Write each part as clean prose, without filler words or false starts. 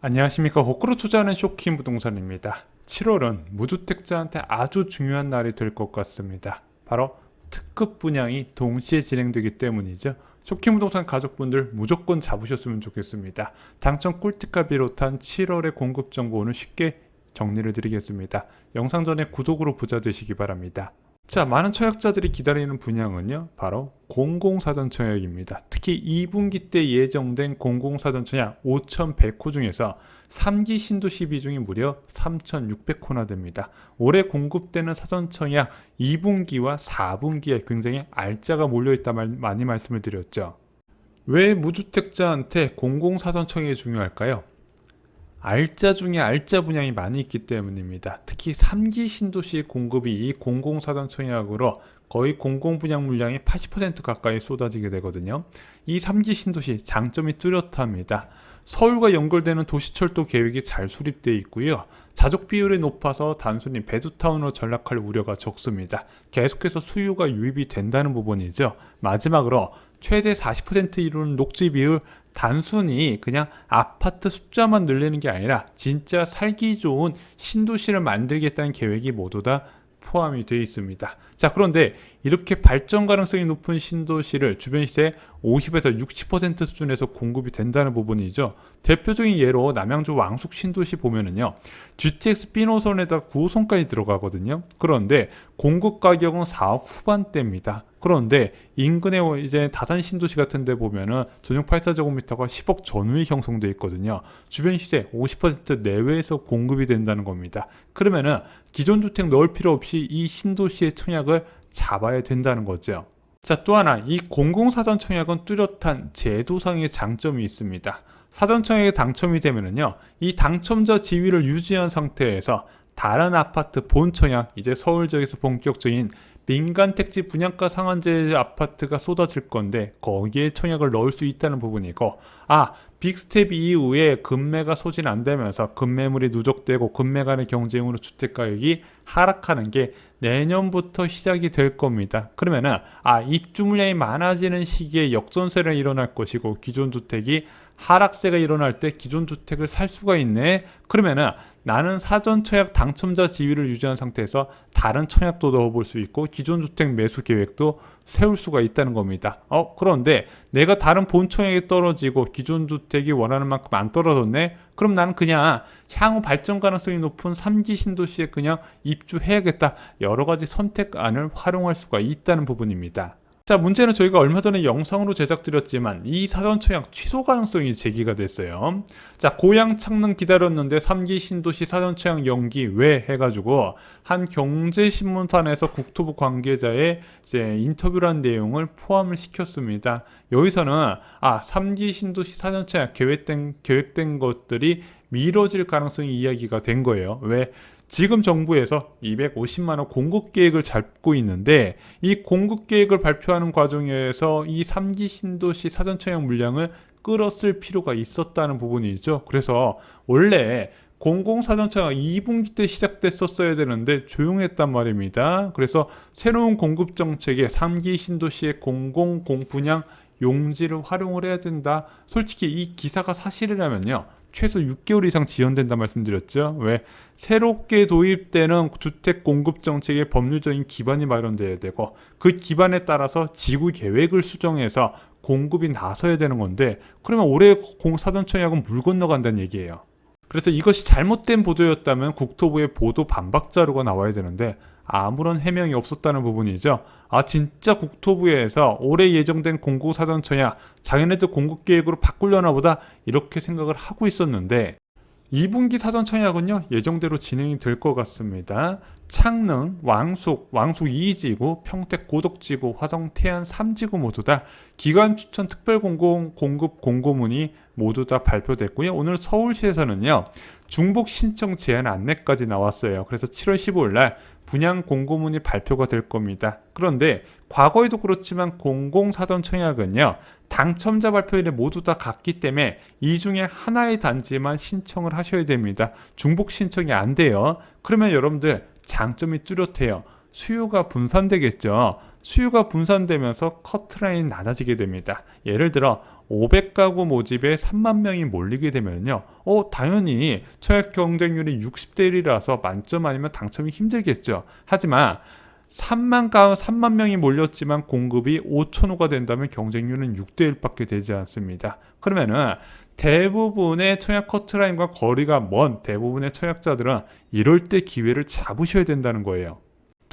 안녕하십니까. 호크로 투자하는 쇼킹 부동산입니다. 7월은 무주택자한테 아주 중요한 날이 될 것 같습니다. 바로 특급 분양이 동시에 진행되기 때문이죠. 쇼킹 부동산 가족분들 무조건 잡으셨으면 좋겠습니다. 당첨 꿀팁과 비롯한 7월의 공급 정보 오늘 쉽게 정리를 드리겠습니다. 영상 전에 구독으로 부자 되시기 바랍니다. 자, 많은 청약자들이 기다리는 분양은요, 바로 공공사전 청약입니다. 특히 2분기 때 예정된 공공사전 청약 5,100호 중에서 3기 신도시 비중이 무려 3,600호나 됩니다. 올해 공급되는 사전 청약 2분기와 4분기에 굉장히 알짜가 몰려있다 많이 말씀을 드렸죠. 왜 무주택자한테 공공사전 청약이 중요할까요? 알짜 중에 알짜 분양이 많이 있기 때문입니다. 특히 3기 신도시 공급이 이 공공사전 청약으로 거의 공공분양 물량이 80% 가까이 쏟아지게 되거든요. 이 3기 신도시 장점이 뚜렷합니다. 서울과 연결되는 도시철도 계획이 잘 수립되어 있고요. 자족 비율이 높아서 단순히 베드타운으로 전락할 우려가 적습니다. 계속해서 수요가 유입이 된다는 부분이죠. 마지막으로 최대 40% 이루는 녹지 비율, 단순히 그냥 아파트 숫자만 늘리는 게 아니라 진짜 살기 좋은 신도시를 만들겠다는 계획이 모두 다 포함이 되어 있습니다. 자, 그런데 이렇게 발전 가능성이 높은 신도시를 주변 시세 50에서 60% 수준에서 공급이 된다는 부분이죠. 대표적인 예로 남양주 왕숙 신도시 보면은요, GTX B노선에다 9호선까지 들어가거든요. 그런데 공급 가격은 4억 후반대입니다. 그런데 인근에 이제 다산 신도시 같은 데 보면은 전용 84제곱미터가 10억 전후에 형성되어 있거든요. 주변 시세 50% 내외에서 공급이 된다는 겁니다. 그러면은 기존 주택 넣을 필요 없이 이 신도시의 청약을 잡아야 된다는 거죠. 자, 또 하나, 이 공공사전 청약은 뚜렷한 제도상의 장점이 있습니다. 사전 청약에 당첨이 되면은요, 이 당첨자 지위를 유지한 상태에서 다른 아파트 본 청약, 이제 서울 지역에서 본격적인 민간 택지 분양가 상한제 아파트가 쏟아질 건데 거기에 청약을 넣을 수 있다는 부분이고, 빅스텝 이후에 급매가 소진 안 되면서 급매물이 누적되고 급매 간의 경쟁으로 주택가격이 하락하는 게 내년부터 시작이 될 겁니다. 그러면은 입주 물량이 많아지는 시기에 역전세가 일어날 것이고 기존 주택이 하락세가 일어날 때 기존 주택을 살 수가 있네. 그러면은 나는 사전 청약 당첨자 지위를 유지한 상태에서 다른 청약도 넣어볼 수 있고 기존 주택 매수 계획도 세울 수가 있다는 겁니다. 그런데 내가 다른 본 청약이 떨어지고 기존 주택이 원하는 만큼 안 떨어졌네? 그럼 나는 그냥 향후 발전 가능성이 높은 3기 신도시에 그냥 입주해야겠다. 여러 가지 선택안을 활용할 수가 있다는 부분입니다. 자, 문제는 저희가 얼마 전에 영상으로 제작드렸지만 이 사전 청약 취소 가능성이 제기가 됐어요. 자, 고양 창릉 기다렸는데 3기 신도시 사전 청약 연기 왜 해가지고 한 경제신문사에서 국토부 관계자의 이제 인터뷰란 내용을 포함을 시켰습니다. 여기서는 3기 신도시 사전 청약 계획된 것들이 미뤄질 가능성이 이야기가 된 거예요. 왜? 지금 정부에서 250만원 공급계획을 잡고 있는데 이 공급계획을 발표하는 과정에서 이 3기 신도시 사전청약 물량을 끌었을 필요가 있었다는 부분이죠. 그래서 원래 공공사전청약 2분기 때 시작됐었어야 되는데 조용했단 말입니다. 그래서 새로운 공급정책에 3기 신도시의 공공공분양 용지를 활용을 해야 된다. 솔직히 이 기사가 사실이라면요, 최소 6개월 이상 지연된다 말씀드렸죠. 왜? 새롭게 도입되는 주택 공급 정책의 법률적인 기반이 마련돼야 되고 그 기반에 따라서 지구 계획을 수정해서 공급이 나서야 되는 건데, 그러면 올해 사전 청약은 물 건너간다는 얘기예요. 그래서 이것이 잘못된 보도였다면 국토부의 보도 반박 자료가 나와야 되는데 아무런 해명이 없었다는 부분이죠. 진짜 국토부에서 올해 예정된 공공사전 청약 자기네들 공급계획으로 바꾸려나 보다 이렇게 생각을 하고 있었는데 2분기 사전 청약은요 예정대로 진행이 될 것 같습니다. 창릉, 왕숙 2지구, 평택 고덕지구, 화성 태안 3지구 모두 다 기관 추천 특별 공급 공고문이 모두 다 발표됐고요. 오늘 서울시에서는요 중복 신청 제한 안내까지 나왔어요. 그래서 7월 15일 날 분양 공고문이 발표가 될 겁니다. 그런데 과거에도 그렇지만 공공사전 청약은요 당첨자 발표일에 모두 다 같기 때문에 이 중에 하나의 단지만 신청을 하셔야 됩니다. 중복 신청이 안 돼요. 그러면 여러분들 장점이 뚜렷해요. 수요가 분산되겠죠. 수요가 분산되면서 커트라인이 낮아지게 됩니다. 예를 들어 500가구 모집에 3만 명이 몰리게 되면요. 당연히 청약 경쟁률이 60대 1이라서 만점 아니면 당첨이 힘들겠죠. 하지만 3만 명이 몰렸지만 공급이 5천 호가 된다면 경쟁률은 6대 1밖에 되지 않습니다. 그러면은 대부분의 청약 커트라인과 거리가 먼 대부분의 청약자들은 이럴 때 기회를 잡으셔야 된다는 거예요.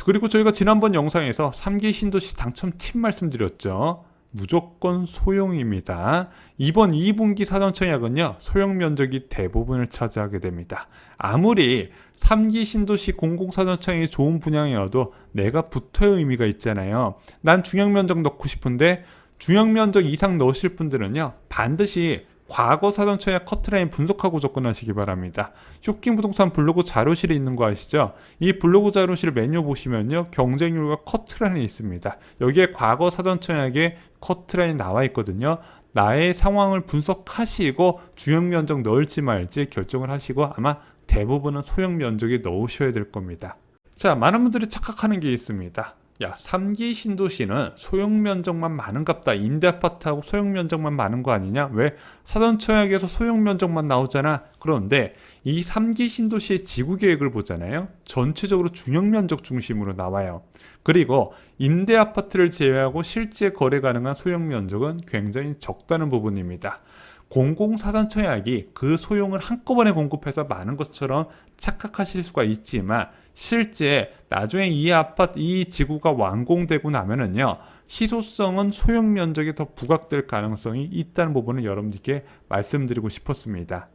그리고 저희가 지난번 영상에서 3기 신도시 당첨 팁 말씀드렸죠. 무조건 소형입니다. 이번 2분기 사전 청약은요, 소형 면적이 대부분을 차지하게 됩니다. 아무리 3기 신도시 공공사전 청약이 좋은 분양이어도 내가 붙어야 의미가 있잖아요. 난 중형 면적 넣고 싶은데 중형 면적 이상 넣으실 분들은요, 반드시 과거 사전 청약 커트라인 분석하고 접근하시기 바랍니다. 쇼킹 부동산 블로그 자료실에 있는 거 아시죠? 이 블로그 자료실 메뉴 보시면요, 경쟁률과 커트라인이 있습니다. 여기에 과거 사전 청약에 커트라인이 나와 있거든요. 나의 상황을 분석하시고 중형 면적 넣을지 말지 결정을 하시고 아마 대부분은 소형 면적에 넣으셔야 될 겁니다. 자, 많은 분들이 착각하는 게 있습니다. 야, 3기 신도시는 소형 면적만 많은갑다. 임대 아파트하고 소형 면적만 많은 거 아니냐? 왜? 사전 청약에서 소형 면적만 나오잖아. 그런데 이 3기 신도시의 지구 계획을 보잖아요. 전체적으로 중형 면적 중심으로 나와요. 그리고 임대 아파트를 제외하고 실제 거래 가능한 소형 면적은 굉장히 적다는 부분입니다. 공공사전 청약이 그 소형을 한꺼번에 공급해서 많은 것처럼 착각하실 수가 있지만 실제 나중에 이 지구가 완공되고 나면은요, 희소성은 소형 면적이 더 부각될 가능성이 있다는 부분을 여러분들께 말씀드리고 싶었습니다.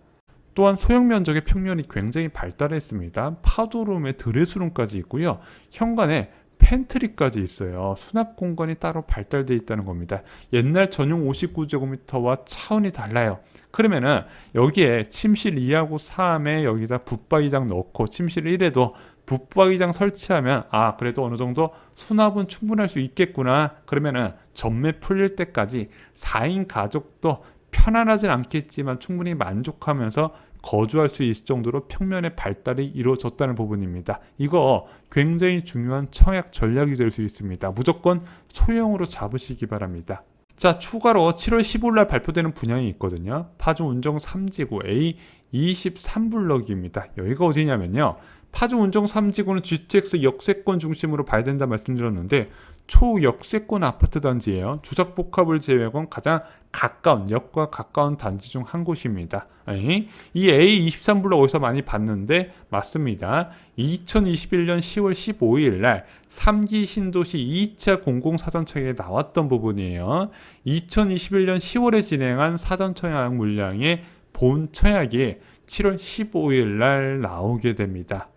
또한 소형 면적의 평면이 굉장히 발달했습니다. 파도룸에 드레스룸까지 있고요. 현관에 팬트리까지 있어요. 수납 공간이 따로 발달되어 있다는 겁니다. 옛날 전용 59제곱미터와 차원이 달라요. 그러면은 여기에 침실 2하고 3에 여기다 붙박이장 넣고 침실 1에도 붙박이장 설치하면 그래도 어느 정도 수납은 충분할 수 있겠구나. 그러면은 전매 풀릴 때까지 4인 가족도 편안하진 않겠지만 충분히 만족하면서 거주할 수 있을 정도로 평면의 발달이 이루어졌다는 부분입니다. 이거 굉장히 중요한 청약 전략이 될 수 있습니다. 무조건 소형으로 잡으시기 바랍니다. 자, 추가로 7월 15일 날 발표되는 분양이 있거든요. 파주 운정 3지구 A 23블럭입니다. 여기가 어디냐면요, 파주 운정 3지구는 GTX 역세권 중심으로 봐야 된다 말씀드렸는데 초역세권 아파트 단지예요. 주택복합을 제외하고는 가장 가까운, 역과 가까운 단지 중 한 곳입니다. 이 A23블록 어디서 많이 봤는데 맞습니다. 2021년 10월 15일 날 3기 신도시 2차 공공사전청약에 나왔던 부분이에요. 2021년 10월에 진행한 사전청약 물량의 본 청약이 7월 15일 날 나오게 됩니다.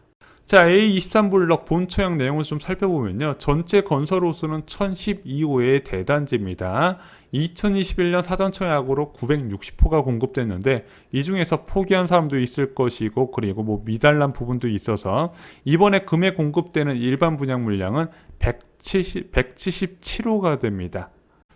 자, A23블럭 본 청약 내용을 좀 살펴보면요, 전체 건설 호수는 1012호의 대단지입니다. 2021년 사전 청약으로 960호가 공급됐는데 이 중에서 포기한 사람도 있을 것이고 그리고 미달난 부분도 있어서 이번에 금에 공급되는 일반 분양 물량은 177호가 됩니다.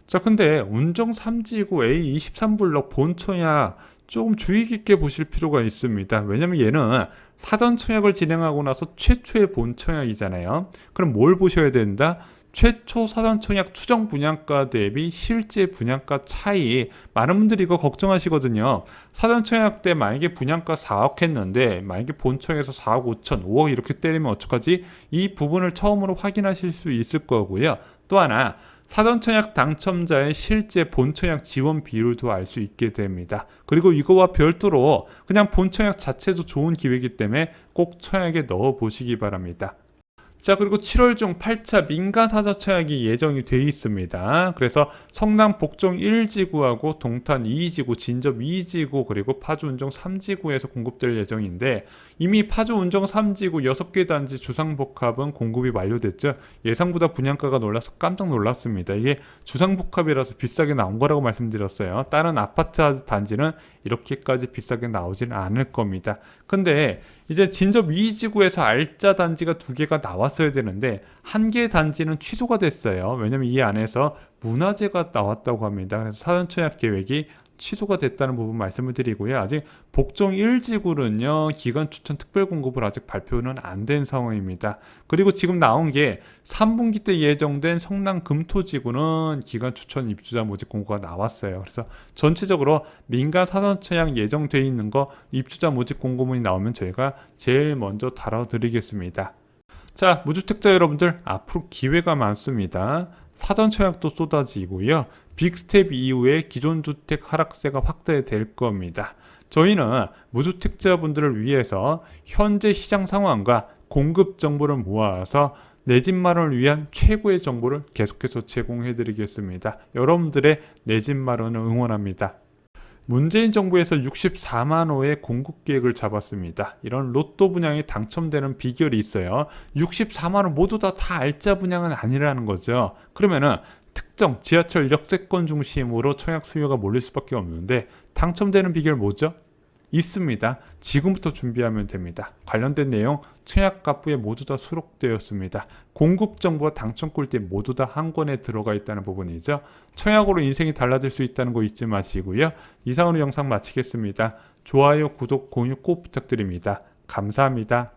자, 근데 운정 3지구 A23블럭 본 청약 조금 주의 깊게 보실 필요가 있습니다. 왜냐면 얘는 사전 청약을 진행하고 나서 최초의 본 청약이잖아요. 그럼 뭘 보셔야 된다? 최초 사전 청약 추정 분양가 대비 실제 분양가 차이. 많은 분들이 이거 걱정하시거든요. 사전 청약 때 만약에 분양가 4억 했는데 만약에 본 청약에서 4억 5천, 5억 이렇게 때리면 어떡하지? 이 부분을 처음으로 확인하실 수 있을 거고요. 또 하나, 사전 청약 당첨자의 실제 본 청약 지원 비율도 알 수 있게 됩니다. 그리고 이거와 별도로 그냥 본 청약 자체도 좋은 기회이기 때문에 꼭 청약에 넣어 보시기 바랍니다. 자, 그리고 7월 중 8차 민간 사전 청약이 예정이 되어 있습니다. 그래서 성남 복정 1지구하고 동탄 2지구, 진접 2지구, 그리고 파주 운정 3지구에서 공급될 예정인데 이미 파주 운정 3지구 6개 단지 주상복합은 공급이 완료됐죠. 예상보다 분양가가 놀라서 깜짝 놀랐습니다. 이게 주상복합이라서 비싸게 나온 거라고 말씀드렸어요. 다른 아파트 단지는 이렇게까지 비싸게 나오지는 않을 겁니다. 근데 이제 진접 2지구에서 알짜 단지가 2개가 나왔어야 되는데 1개 단지는 취소가 됐어요. 왜냐면 이 안에서 문화재가 나왔다고 합니다. 그래서 사전 청약 계획이 취소가 됐다는 부분 말씀을 드리고요. 아직 복정 1지구는요, 기간 추천 특별 공급을 아직 발표는 안 된 상황입니다. 그리고 지금 나온 게 3분기 때 예정된 성남 금토지구는 기간 추천 입주자 모집 공고가 나왔어요. 그래서 전체적으로 민간 사전 청약 예정돼 있는 거 입주자 모집 공고문이 나오면 저희가 제일 먼저 다뤄드리겠습니다. 자, 무주택자 여러분들, 앞으로 기회가 많습니다. 사전 청약도 쏟아지고요. 빅스텝 이후에 기존 주택 하락세가 확대될 겁니다. 저희는 무주택자분들을 위해서 현재 시장 상황과 공급 정보를 모아서 내 집 마련을 위한 최고의 정보를 계속해서 제공해 드리겠습니다. 여러분들의 내 집 마련을 응원합니다. 문재인 정부에서 64만 호의 공급 계획을 잡았습니다. 이런 로또 분양에 당첨되는 비결이 있어요. 64만 호 모두 다 알짜 분양은 아니라는 거죠. 그러면은 특정 지하철 역세권 중심으로 청약 수요가 몰릴 수밖에 없는데 당첨되는 비결 뭐죠? 있습니다. 지금부터 준비하면 됩니다. 관련된 내용 청약가부에 모두 다 수록되었습니다. 공급 정보와 당첨 꿀팁 모두 다 한 권에 들어가 있다는 부분이죠. 청약으로 인생이 달라질 수 있다는 거 잊지 마시고요. 이상으로 영상 마치겠습니다. 좋아요, 구독, 공유 꼭 부탁드립니다. 감사합니다.